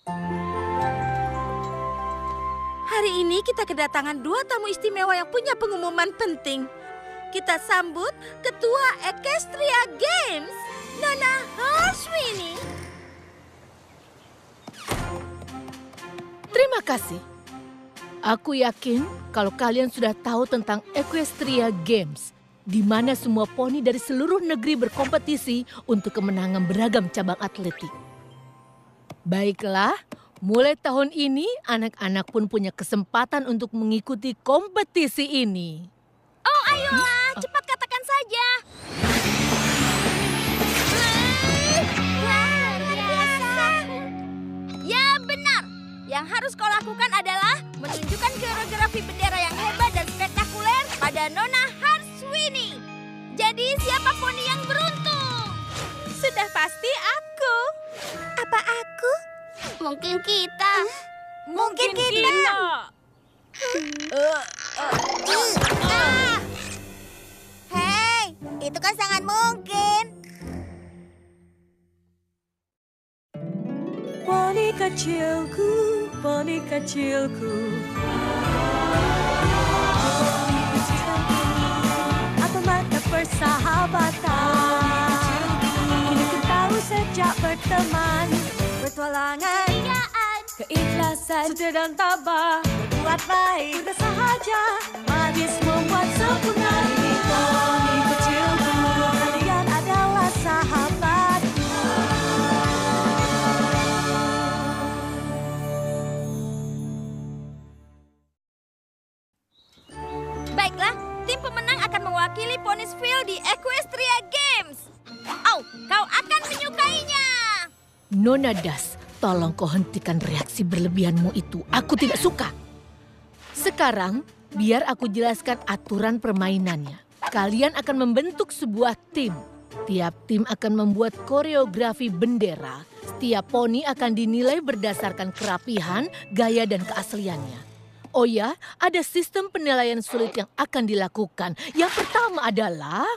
Hari ini kita kedatangan 2 tamu istimewa yang punya pengumuman penting. Kita sambut Ketua Equestria Games, Nona Harswini. Terima kasih. Aku yakin kalau kalian sudah tahu tentang Equestria Games, di mana semua poni dari seluruh negeri berkompetisi untuk kemenangan beragam cabang atletik. Baiklah, mulai tahun ini anak-anak pun punya kesempatan untuk mengikuti kompetisi ini. Oh, ayolah, cepat katakan saja. Luar biasa. Ya, benar. Yang harus kau lakukan adalah menunjukkan koreografi bendera yang hebat dan spektakuler pada Nona Harswini. Jadi siapa poni yang beruntung? Sudah pasti aku. Apa aku? Mungkin kita. Mungkin kita. Hei, itu kan sangat mungkin. Poni kecilku, poni kecilku. Apa makna persahabatan? Kini ku tahu sejak berteman, bertualangan, keikhlasan, setia dan tabah, berbuat baik, mudah sahaja, manis membuat sempurna. Ini poni kecilku, kalian adalah sahabatku. Baiklah, tim pemenang akan mewakili Poniesville di Equestria Games. Oh, kau akan menyukainya. Nona Das, tolong kau hentikan reaksi berlebihanmu itu. Aku tidak suka. Sekarang, biar aku jelaskan aturan permainannya. Kalian akan membentuk sebuah tim. Tiap tim akan membuat koreografi bendera. Setiap poni akan dinilai berdasarkan kerapihan, gaya, dan keasliannya. Oh ya, ada sistem penilaian sulit yang akan dilakukan. Yang pertama adalah...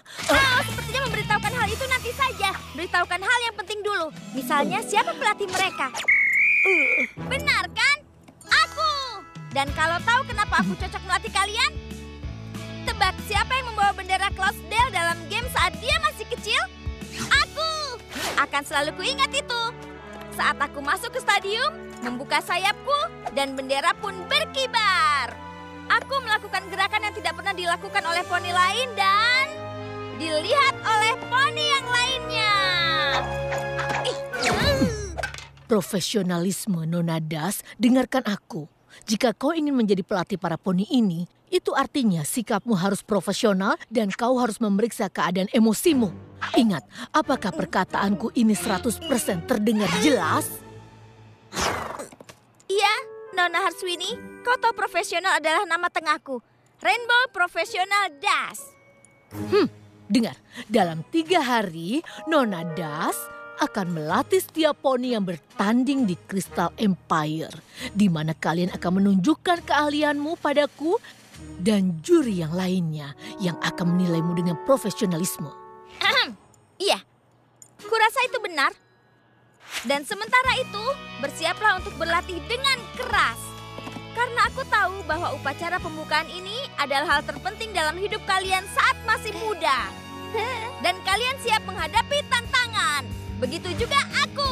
Sepertinya memberitahukan hal itu nanti saja. Beritahukan hal yang penting dulu. Misalnya siapa pelatih mereka. Benar kan? Aku. Dan kalau tahu kenapa aku cocok melatih kalian? Tebak siapa yang membawa bendera Cloudsdale dalam game saat dia masih kecil? Aku. Akan selalu kuingat itu. Saat aku masuk ke stadium, membuka sayapku, dan bendera pun berkibar. Aku melakukan gerakan yang tidak pernah dilakukan oleh poni lain dan dilihat oleh poni yang lainnya. Profesionalisme, Nona Das, dengarkan aku. Jika kau ingin menjadi pelatih para poni ini, itu artinya sikapmu harus profesional dan kau harus memeriksa keadaan emosimu. Ingat, apakah perkataanku ini 100% terdengar jelas? Iya, Nona Harswini, kau tahu profesional adalah nama tengahku. Rainbow Professional Das. Dengar, dalam 3 hari, Nona Das akan melatih setiap poni yang bertanding di Crystal Empire, di mana kalian akan menunjukkan keahlianmu padaku dan juri yang lainnya yang akan menilaimu dengan profesionalisme. Iya, kurasa itu benar. Dan sementara itu, bersiaplah untuk berlatih dengan keras. Karena aku tahu bahwa upacara pembukaan ini adalah hal terpenting dalam hidup kalian saat masih muda. Dan kalian siap menghadapi tantangan. Begitu juga aku.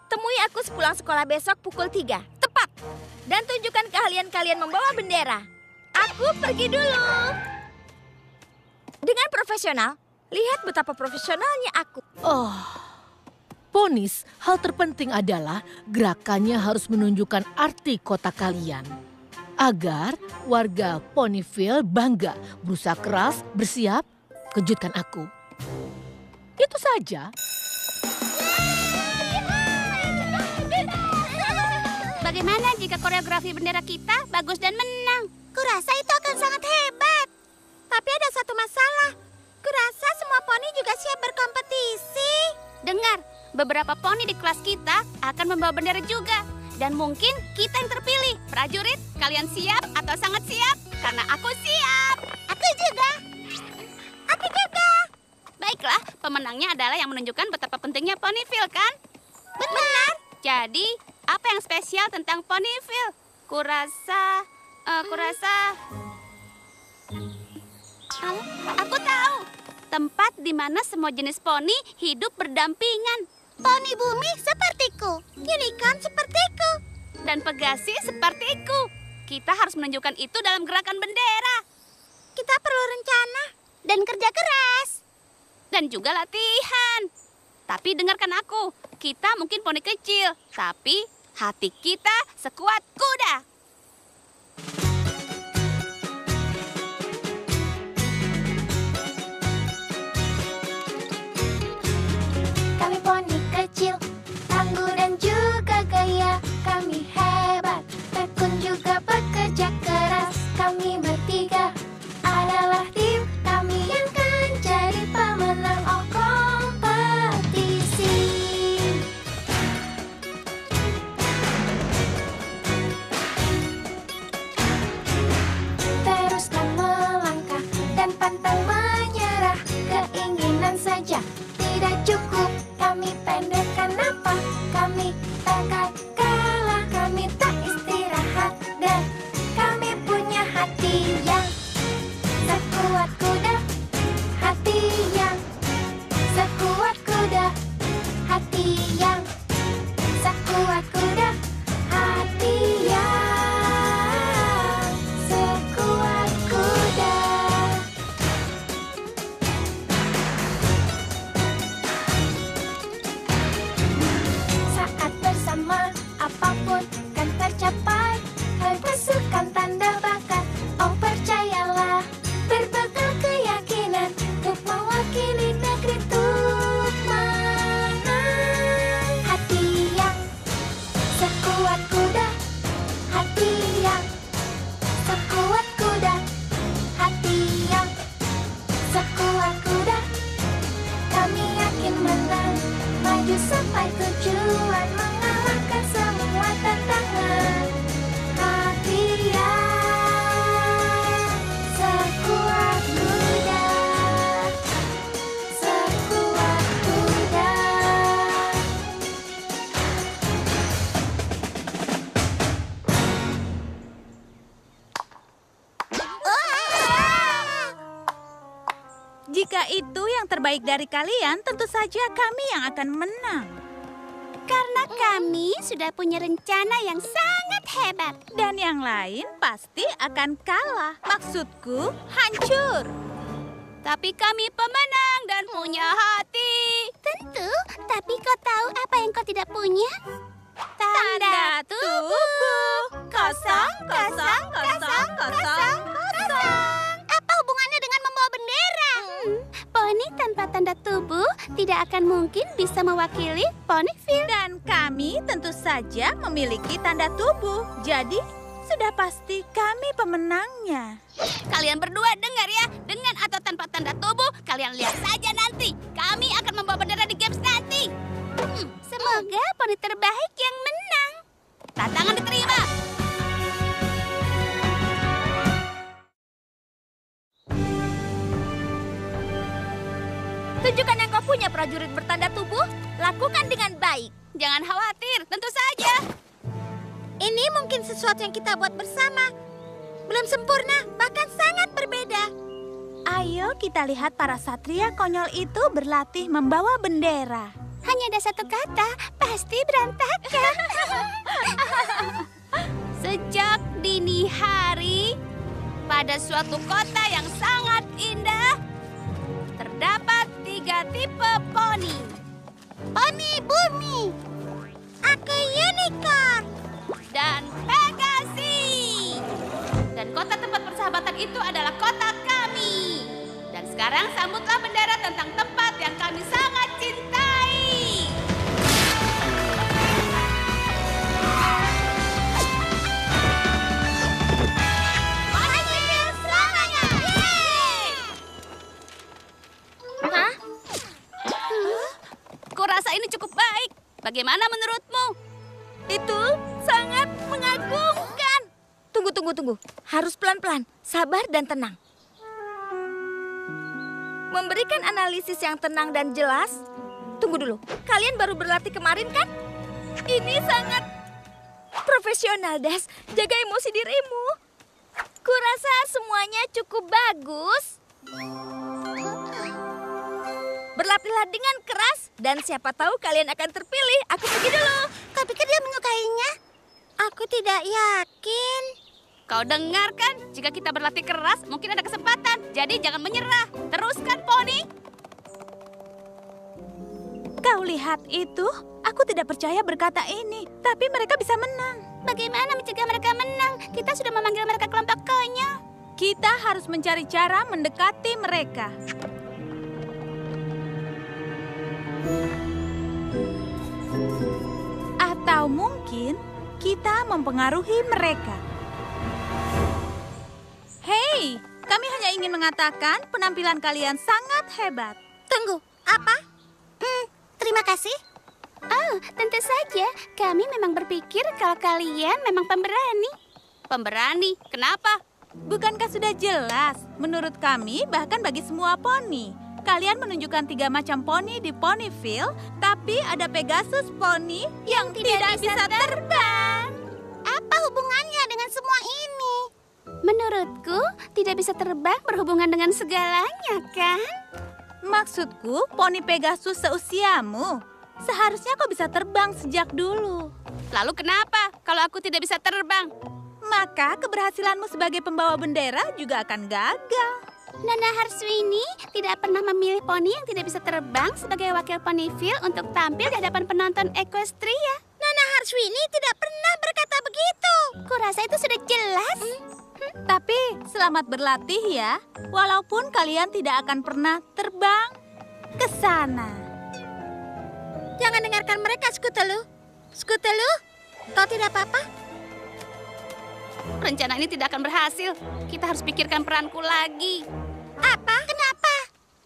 Temui aku sepulang sekolah besok pukul 3, tepat. Dan tunjukkan keahlian kalian membawa bendera. Aku pergi dulu. Dengan profesional, lihat betapa profesionalnya aku. Ponis, hal terpenting adalah gerakannya harus menunjukkan arti kota kalian. Agar warga Ponyville bangga, berusaha keras, bersiap, kejutkan aku. Itu saja. Bagaimana jika koreografi bendera kita bagus dan menang? Kurasa itu akan sangat hebat. Tapi ada satu masalah. Kurasa semua poni juga siap berkompetisi. Dengar, beberapa poni di kelas kita akan membawa bendera juga. Dan mungkin kita yang terpilih. Prajurit, kalian siap atau sangat siap? Karena aku siap. Aku juga. Aku juga. Baiklah, pemenangnya adalah yang menunjukkan betapa pentingnya Ponyville, kan? Benar. Jadi, apa yang spesial tentang Ponyville? Kurasa... Aku tahu. Tempat di mana semua jenis poni hidup berdampingan. Poni bumi sepertiku, unicorn sepertiku, dan pegasi sepertiku. Kita harus menunjukkan itu dalam gerakan bendera. Kita perlu rencana dan kerja keras. Dan juga latihan. Tapi dengarkan aku, kita mungkin poni kecil, tapi hati kita sekuat kuda. Kami poni kecil, tangguh dan juga gaya. Kami hebat, tekun juga bekerja keras. Kami bertiga adalah tim, kami yang akan jadi pemenang kompetisi. Teruskan melangkah dan pantang menyerah. Keinginan saja tidak cukup. Kami pendekkan apa? Kami takkan kalah. Kami tak istirahat dan kami punya hati yang sekuat kuda. Hati yang sekuat kuda. Hati yang sekuat kuda. Hati yang sekuat kuda. Saat bersama, apapun kan tercapai. Kalian pasukan tanda bakat. Oh percayalah, berbekal keyakinan untuk mewakili negeri untuk menang. Hati yang sekuat kuda. Hati yang sekuat kuda. Hati yang sekuat kuda. Kami yakin menang, maju sampai tujuan, mengalahkan semua tantangan. Hati yang sekuat kuda. Sekuat kuda. Jika itu yang terbaik dari kalian, tentu saja kami yang akan menang. Karena kami sudah punya rencana yang sangat hebat. Dan yang lain pasti akan kalah. Maksudku, hancur. Tapi kami pemenang dan punya hati. Tentu, tapi kau tahu apa yang kau tidak punya? Tanda tubuh. Kosong, kosong, kosong, kosong, kosong. Apa hubungannya dengan membawa bendera? Poni tanpa tanda tubuh tidak akan mungkin bisa mewakili Ponyville. Dan kami tentu saja memiliki tanda tubuh. Jadi, sudah pasti kami pemenangnya. Kalian berdua dengar ya, dengan atau tanpa tanda tubuh, kalian lihat saja nanti. Kami akan membawa bendera di games nanti. Semoga poni terbaik yang menang. Tantangan diterima. Tunjukkan yang kau punya, prajurit bertanda tubuh. Lakukan dengan baik. Jangan khawatir, tentu saja. Ini mungkin sesuatu yang kita buat bersama. Belum sempurna, bahkan sangat berbeda. Ayo kita lihat para satria konyol itu berlatih membawa bendera. Hanya ada satu kata, pasti berantakan. Sejak dini hari, pada suatu kota yang sangat indah, terdapat 3 tipe poni. Poni bumi, aku unicorn, dan pegasi. Dan kota tempat persahabatan itu adalah kota kami. Dan sekarang sambutlah bendera tentang tempat yang kami sangat cintai. Ponyville selamanya! Yeay! Hah? Kurasa ini cukup baik. Bagaimana menurutmu? Itu sangat mengagumkan. Tunggu. Harus pelan-pelan, sabar dan tenang. Memberikan analisis yang tenang dan jelas. Tunggu dulu, kalian baru berlatih kemarin kan? Ini sangat profesional, Das. Jaga emosi dirimu. Kurasa semuanya cukup bagus. Berlatihlah dengan keras dan siapa tahu kalian akan terpilih. Aku pergi dulu. Kau pikir dia menyukainya? Aku tidak yakin. Kau dengar kan? Jika kita berlatih keras, mungkin ada kesempatan. Jadi jangan menyerah. Teruskan, Poni. Kau lihat itu? Aku tidak percaya berkata ini, tapi mereka bisa menang. Bagaimana mencegah mereka menang? Kita sudah memanggil mereka kelompok konyol. Kita harus mencari cara mendekati mereka. Atau mungkin kita mempengaruhi mereka. Hei, kami hanya ingin mengatakan penampilan kalian sangat hebat. Tunggu, apa? Terima kasih. Oh, tentu saja. Kami memang berpikir kalau kalian memang pemberani. Pemberani? Kenapa? Bukankah sudah jelas? Menurut kami, bahkan bagi semua poni. Kalian menunjukkan 3 macam poni di Ponyville, tapi ada Pegasus poni yang tidak bisa terbang. Apa hubungannya dengan semua ini? Menurutku, tidak bisa terbang berhubungan dengan segalanya, kan? Maksudku, poni Pegasus seusiamu. Seharusnya kau bisa terbang sejak dulu. Lalu kenapa kalau aku tidak bisa terbang? Maka keberhasilanmu sebagai pembawa bendera juga akan gagal. Nona Harswini tidak pernah memilih poni yang tidak bisa terbang sebagai wakil Ponyville untuk tampil di hadapan penonton Equestria. Nona Harswini tidak pernah berkata begitu. Kurasa itu sudah jelas. Tapi selamat berlatih ya, walaupun kalian tidak akan pernah terbang ke sana. Jangan dengarkan mereka, Skutelu. Skutelu, kau tidak apa-apa? Rencana ini tidak akan berhasil. Kita harus pikirkan peranku lagi. Apa? Kenapa?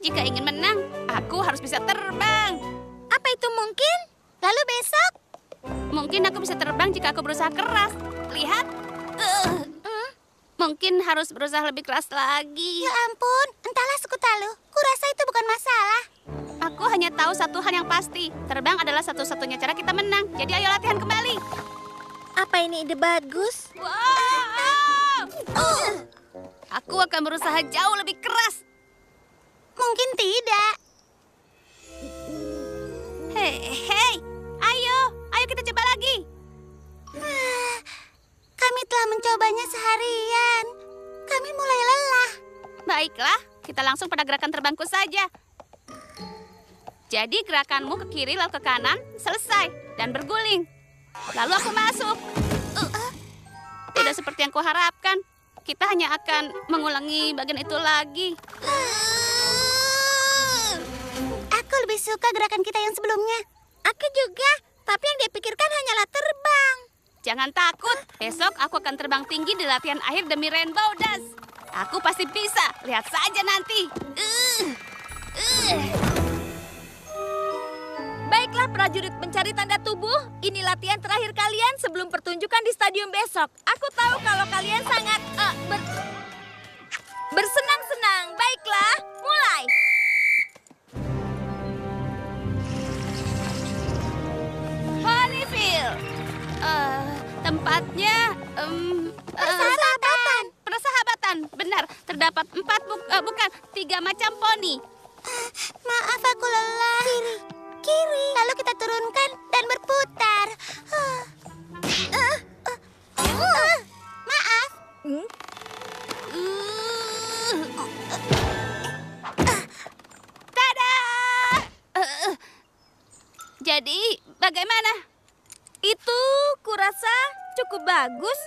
Jika ingin menang, aku harus bisa terbang. Apa itu mungkin? Lalu besok? Mungkin aku bisa terbang jika aku berusaha keras. Lihat. Mungkin harus berusaha lebih keras lagi. Ya ampun, entahlah Skutalu. Kurasa itu bukan masalah. Aku hanya tahu satu hal yang pasti. Terbang adalah satu-satunya cara kita menang. Jadi ayo latihan kembali. Apa ini ide bagus? Wow! Aku akan berusaha jauh lebih keras. Mungkin tidak. Hei, ayo kita coba lagi. Kami telah mencobanya seharian. Kami mulai lelah. Baiklah, kita langsung pada gerakan terbangku saja. Jadi gerakanmu ke kiri lalu ke kanan, selesai, dan berguling. Lalu aku masuk. Tidak seperti yang kuharapkan. Kita hanya akan mengulangi bagian itu lagi. Aku lebih suka gerakan kita yang sebelumnya. Aku juga, tapi yang dia pikirkan hanyalah terbang. Jangan takut, besok aku akan terbang tinggi di latihan akhir demi Rainbow Dash. Aku pasti bisa, lihat saja nanti. Baiklah prajurit pencari tanda tubuh, ini latihan terakhir kalian sebelum pertunjukan di stadion besok. Aku tahu kalau kalian sangat bersenang-senang. Baiklah, mulai. Ponyville. Tempatnya persahabatan. Benar, terdapat 3 macam poni. Maaf, aku lelah. Kiri. Lalu kita turunkan dan berputar. Maaf. Tada! Jadi, bagaimana? Itu kurasa cukup bagus.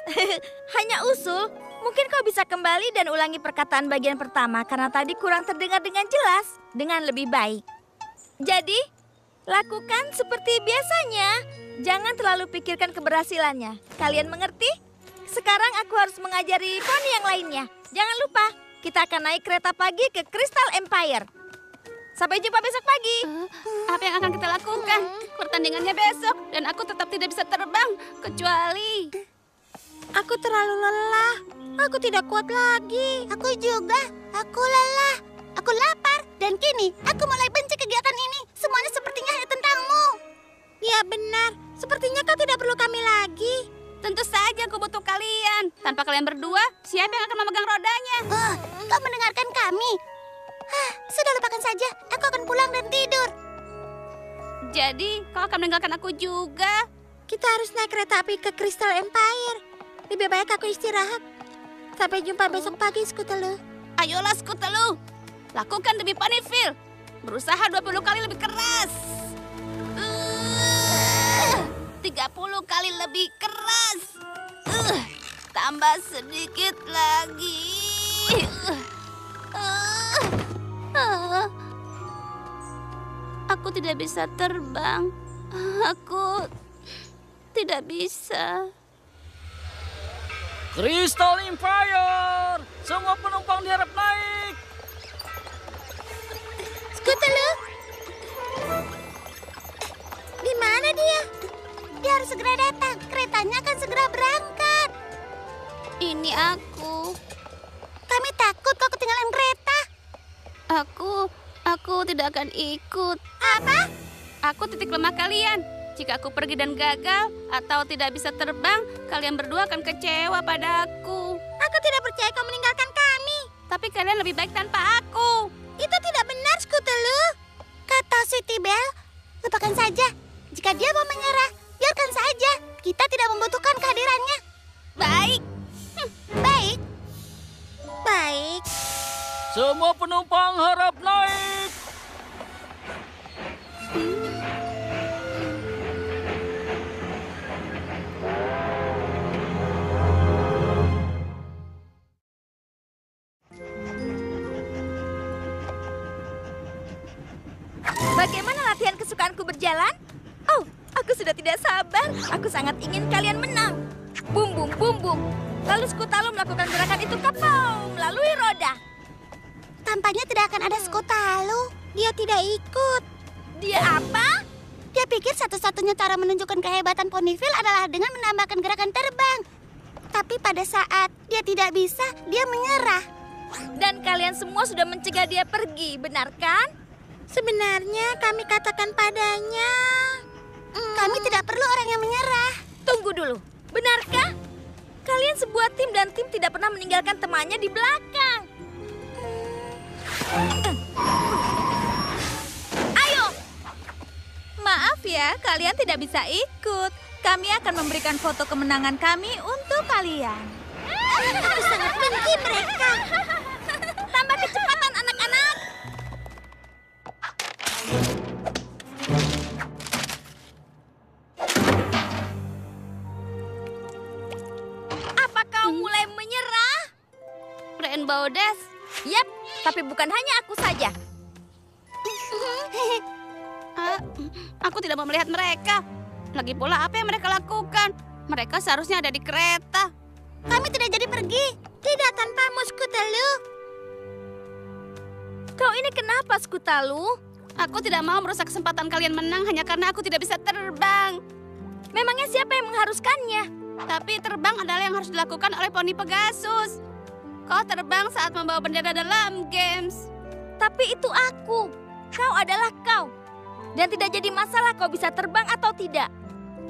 Hanya usul, mungkin kau bisa kembali dan ulangi perkataan bagian pertama karena tadi kurang terdengar dengan jelas, dengan lebih baik. Jadi, lakukan seperti biasanya. Jangan terlalu pikirkan keberhasilannya. Kalian mengerti? Sekarang aku harus mengajari poni yang lainnya. Jangan lupa, kita akan naik kereta pagi ke Crystal Empire. Sampai jumpa besok pagi. Apa yang akan kita lakukan? Pertandingannya besok dan aku tetap tidak bisa terbang kecuali... Aku terlalu lelah. Aku tidak kuat lagi. Aku juga. Aku lelah. Aku lapar. Dan kini, aku mulai benci kegiatan ini. Semuanya sepertinya hanya tentangmu. Ya benar, sepertinya kau tidak perlu kami lagi. Tentu saja aku butuh kalian. Tanpa kalian berdua, siapa yang akan memegang rodanya? Kau mendengarkan kami? Sudah lupakan saja, aku akan pulang dan tidur. Jadi, kau akan meninggalkan aku juga? Kita harus naik kereta api ke Crystal Empire. Lebih baik aku istirahat. Sampai jumpa besok pagi, Scootaloo. Ayolah, Scootaloo. Lakukan demi Ponyville. Berusaha 20 kali lebih keras. 30 kali lebih keras. Tambah sedikit lagi. Aku tidak bisa terbang. Aku tidak bisa. Crystal Empire! Semua penumpang diharap naik! Scootaloo? Di mana dia? Dia harus segera datang. Keretanya akan segera berangkat. Ini aku. Kami takut kau ketinggalan kereta. Aku tidak akan ikut. Apa? Aku titik lemah kalian. Jika aku pergi dan gagal atau tidak bisa terbang, kalian berdua akan kecewa padaku. Aku tidak percaya kau meninggalkan kami. Tapi kalian lebih baik tanpa aku. Itu tidak benar, Scootaloo. Kata Sweetie Belle, lupakan saja. Jika dia mau menyerah, biarkan saja. Kita tidak membutuhkan kehadirannya. Baik. Baik. Baik. Semua penumpang harap naik! Bagaimana latihan kesukaanku berjalan? Oh, aku sudah tidak sabar. Aku sangat ingin kalian menang. Bum, bum, bum, bum. Lalu Scootaloo melakukan gerakan itu kapau melalui roda. Tampaknya tidak akan ada Scootaloo. Dia tidak ikut. Dia apa? Dia pikir satu-satunya cara menunjukkan kehebatan Ponyville adalah dengan menambahkan gerakan terbang. Tapi pada saat dia tidak bisa, dia menyerah. Dan kalian semua sudah mencegah dia pergi, benar kan? Sebenarnya kami katakan padanya, kami tidak perlu orang yang menyerah. Tunggu dulu, benarkah? Kalian sebuah tim dan tim tidak pernah meninggalkan temannya di belakang. Ayo! Maaf ya, kalian tidak bisa ikut. Kami akan memberikan foto kemenangan kami untuk kalian. Aku sangat benci mereka. Tambah kecepatan anak-anak. Apa kau mulai menyerah? Rainbow Dash. Yap, tapi bukan hanya aku saja. Aku tidak mau melihat mereka. Lagi pula apa yang mereka lakukan? Mereka seharusnya ada di kereta. Kami tidak jadi pergi. Tidak tanpamu, Scootaloo. Kau ini kenapa, Scootaloo? Aku tidak mau merusak kesempatan kalian menang hanya karena aku tidak bisa terbang. Memangnya siapa yang mengharuskannya? Tapi terbang adalah yang harus dilakukan oleh poni Pegasus. Kau terbang saat membawa bendera dalam games. Tapi itu aku. Kau adalah kau. Dan tidak jadi masalah kau bisa terbang atau tidak.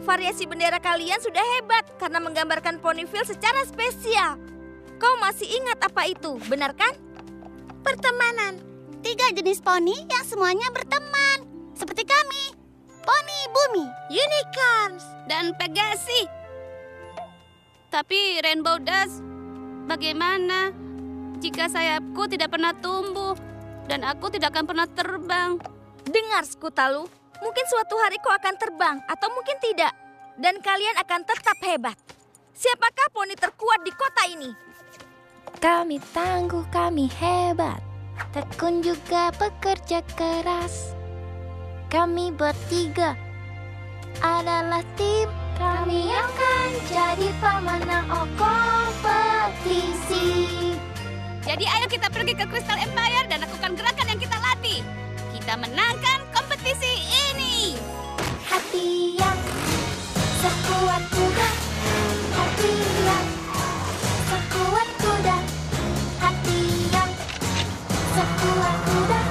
Variasi bendera kalian sudah hebat karena menggambarkan Ponyville secara spesial. Kau masih ingat apa itu, benar kan? Pertemanan. 3 jenis poni yang semuanya berteman. Seperti kami. Poni Bumi, Unicorns, dan Pegasi. Tapi Rainbow Dash, bagaimana jika sayapku tidak pernah tumbuh dan aku tidak akan pernah terbang? Dengar, Scootaloo, mungkin suatu hari kau akan terbang atau mungkin tidak. Dan kalian akan tetap hebat. Siapakah poni terkuat di kota ini? Kami tangguh, kami hebat. Tekun juga bekerja keras. Kami bertiga adalah tim. Kami akan jadi pemenang kompetisi. Jadi ayo kita pergi ke Crystal Empire dan lakukan gerakan yang kita latih. Kita menangkan kompetisi ini. Hati yang sekuat kuda, hati yang sekuat kuda, hati yang sekuat kuda.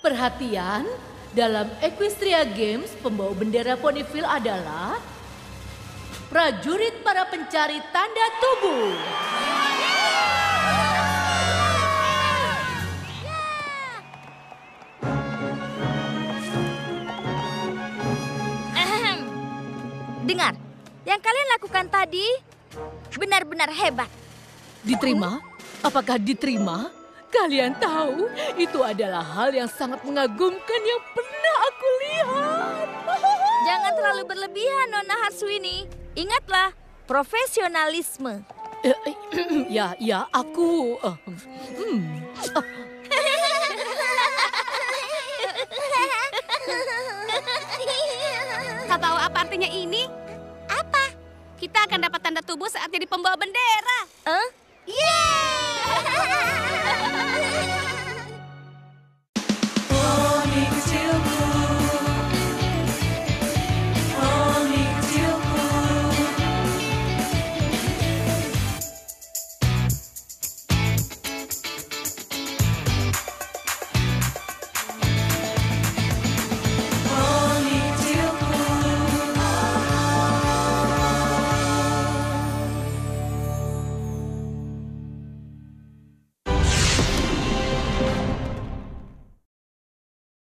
Perhatian, dalam Equestria Games, pembawa bendera Ponyville adalah prajurit para pencari tanda tubuh. Ahem. Dengar, yang kalian lakukan tadi benar-benar hebat. Diterima? Apakah diterima? Kalian tahu, itu adalah hal yang sangat mengagumkan yang pernah aku lihat. Jangan terlalu berlebihan, Nona Harswini. Ingatlah, profesionalisme. Ya, aku... Kau tahu apa artinya ini? Apa? Kita akan dapat tanda tubuh saat jadi pembawa bendera.